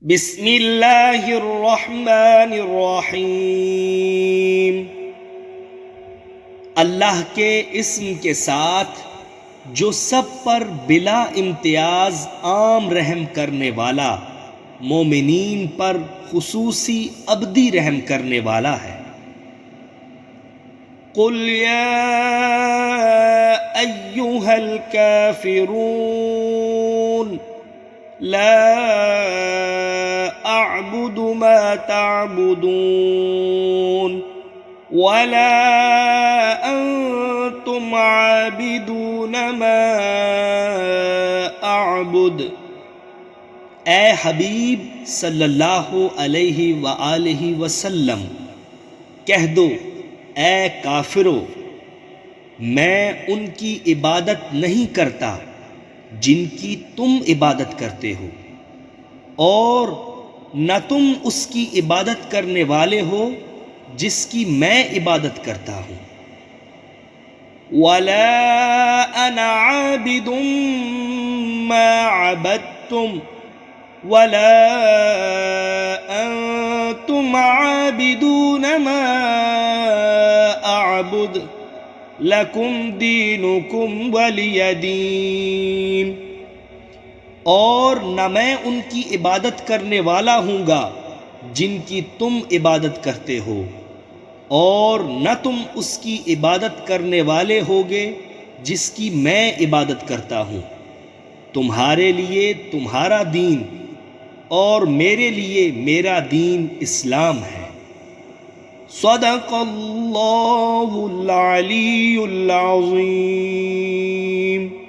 بسم اللہ الرحمن الرحیم۔ اللہ کے اسم کے ساتھ جو سب پر بلا امتیاز عام رحم کرنے والا، مومنین پر خصوصی ابدی رحم کرنے والا ہے۔ قل یا ایھا الکافرون لا اعبد ما تعبدون ولا انتم عابدون ما اعبد۔ اے حبیب صلی اللہ علیہ وآلہ وسلم کہہ دو، اے کافرو، میں ان کی عبادت نہیں کرتا جن کی تم عبادت کرتے ہو، اور نہ تم اس کی عبادت کرنے والے ہو جس کی میں عبادت کرتا ہوں۔ وَلَا أَنَا عَابِدٌ مَّا عَبَدتُّمْ وَلَا أَنتُمْ عَابِدُونَ مَا أَعْبُدُ لَكُمْ دِينُكُمْ وَلِيَ دِينِ۔ اور نہ میں ان کی عبادت کرنے والا ہوں گا جن کی تم عبادت کرتے ہو، اور نہ تم اس کی عبادت کرنے والے ہوگے جس کی میں عبادت کرتا ہوں۔ تمہارے لیے تمہارا دین اور میرے لیے میرا دین اسلام ہے۔ صدق اللہ العلی العظیم۔